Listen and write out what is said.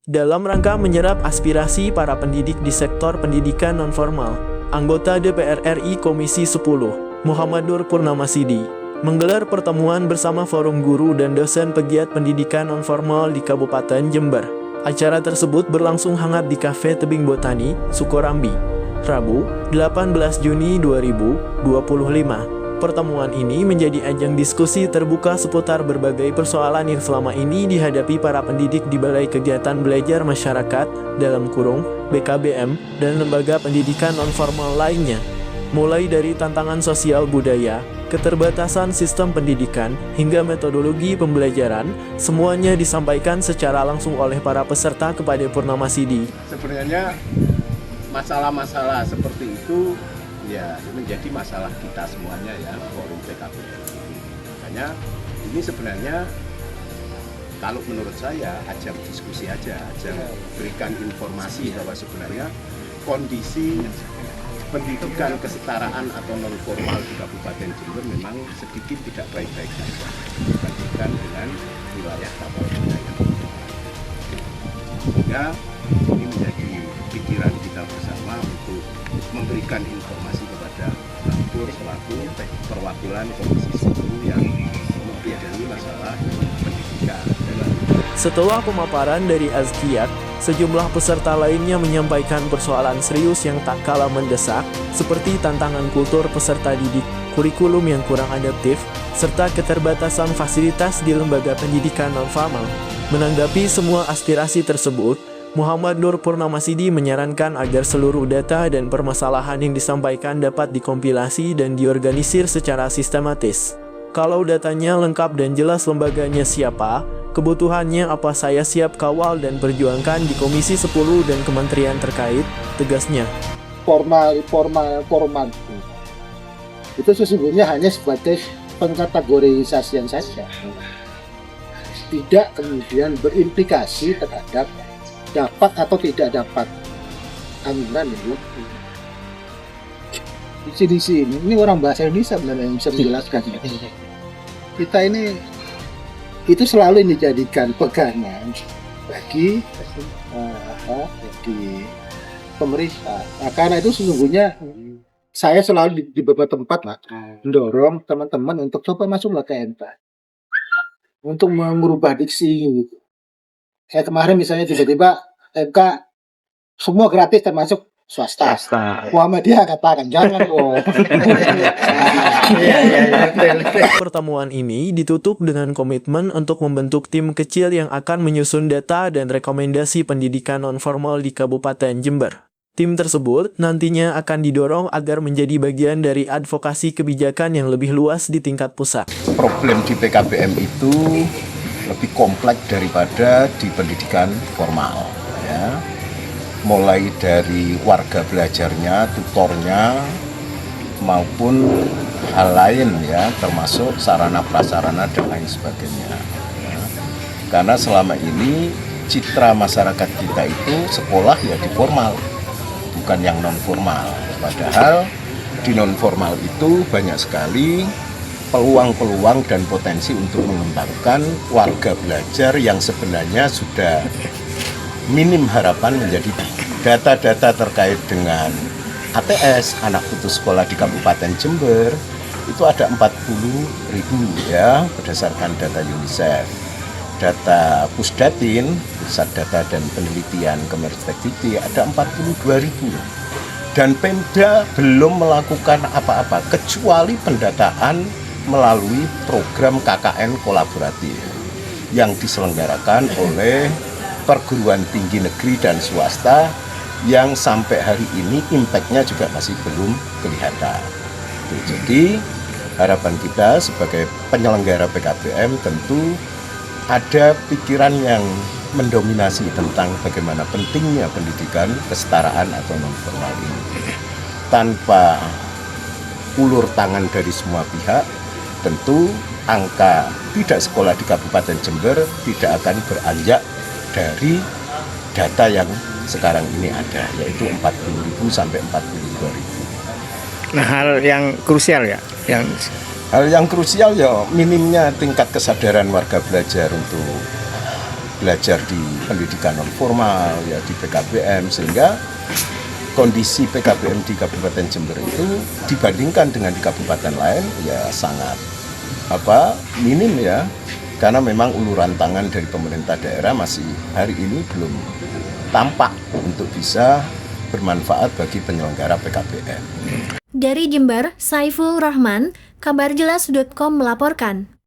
Dalam rangka menyerap aspirasi para pendidik di sektor pendidikan nonformal, anggota DPR RI Komisi 10, Muhammad Nur Purnamasidi, menggelar pertemuan bersama forum guru dan dosen pegiat pendidikan nonformal di Kabupaten Jember. Acara tersebut berlangsung hangat di Kafe Tebing Botani, Sukorambi, Rabu, 18 Juni 2025. Pertemuan ini menjadi ajang diskusi terbuka seputar berbagai persoalan yang selama ini dihadapi para pendidik di Balai Kegiatan Belajar Masyarakat (BKBM) dan lembaga pendidikan nonformal lainnya. Mulai dari tantangan sosial budaya, keterbatasan sistem pendidikan, hingga metodologi pembelajaran, semuanya disampaikan secara langsung oleh para peserta kepada Purnamasidi. Sebenarnya masalah-masalah seperti itu ya menjadi masalah kita semuanya ya, forum PKBM. Makanya ini sebenarnya kalau menurut saya ajang diskusi aja, ajang berikan informasi bahwa sebenarnya kondisi pendidikan kesetaraan atau non formal di Kabupaten Jember memang sedikit tidak baik-baik saja dibandingkan dengan wilayah Tapal-Kuda. Sehingga ini menjadi pikiran kita bersama untuk memberikan informasi kepada Direktur selaku perwakilan Komisi 10 yang membidangi masalah pendidikan. Setelah pemaparan dari Azkiyat, sejumlah peserta lainnya menyampaikan persoalan serius yang tak kalah mendesak, seperti tantangan kultur peserta didik, kurikulum yang kurang adaptif, serta keterbatasan fasilitas di lembaga pendidikan nonformal. Menanggapi semua aspirasi tersebut, Muhammad Nur Purnamasidi menyarankan agar seluruh data dan permasalahan yang disampaikan dapat dikompilasi dan diorganisir secara sistematis. Kalau datanya lengkap dan jelas lembaganya siapa, kebutuhannya apa, saya siap kawal dan perjuangkan di Komisi 10 dan kementerian terkait, tegasnya. Formal itu sesungguhnya hanya sebagai pengkategorisasian saja, tidak kemudian berimplikasi terhadap dapat atau tidak dapat anggaran itu. Di sini ini orang bahasa Indonesia benar yang bisa menjelaskan. Kita ini itu selalu dijadikan pegangan bagi pemerintah. Nah, karena itu sesungguhnya saya selalu di beberapa tempat lah mendorong teman-teman untuk coba masuklah ke MK untuk merubah diksi gitu. Kayak kemarin misalnya tiba-tiba MK semua gratis termasuk swasta. Muhammadiyah katakan jangan dong. Pertemuan ini ditutup dengan komitmen untuk membentuk tim kecil yang akan menyusun data dan rekomendasi pendidikan nonformal di Kabupaten Jember. Tim tersebut nantinya akan didorong agar menjadi bagian dari advokasi kebijakan yang lebih luas di tingkat pusat. Problem di PKBM itu lebih kompleks daripada di pendidikan formal ya. Mulai dari warga belajarnya, tutornya maupun hal lain ya, termasuk sarana prasarana dan lain sebagainya ya. Karena selama ini citra masyarakat kita itu sekolah ya di formal, bukan yang non formal. Padahal di non formal itu banyak sekali peluang-peluang dan potensi untuk mengembangkan warga belajar yang sebenarnya sudah minim harapan menjadi data-data terkait dengan ATS, anak putus sekolah di Kabupaten Jember, itu ada 40.000 ya berdasarkan data UNICEF. Data Pusdatin, Pusat Data dan Penelitian Kemenristek Dikti, ada 42.000. Dan Pemda belum melakukan apa-apa kecuali pendataan melalui program KKN kolaboratif yang diselenggarakan oleh perguruan tinggi negeri dan swasta yang sampai hari ini impact-nya juga masih belum kelihatan. Jadi harapan kita sebagai penyelenggara PKBM tentu ada pikiran yang mendominasi tentang bagaimana pentingnya pendidikan kesetaraan atau non-formal ini. Tanpa ulur tangan dari semua pihak, tentu angka tidak sekolah di Kabupaten Jember tidak akan beranjak dari data yang sekarang ini ada, yaitu 40.000 sampai 42.000. Nah, hal yang krusial ya, hal yang krusial ya minimnya tingkat kesadaran warga belajar untuk belajar di pendidikan non formal ya di PKBM, sehingga kondisi PKBM di Kabupaten Jember itu dibandingkan dengan di kabupaten lain ya sangat minim ya, karena memang uluran tangan dari pemerintah daerah masih hari ini belum tampak untuk bisa bermanfaat bagi penyelenggara PKBM. Dari Jember, Saiful Rahman, kabarjelas.com melaporkan.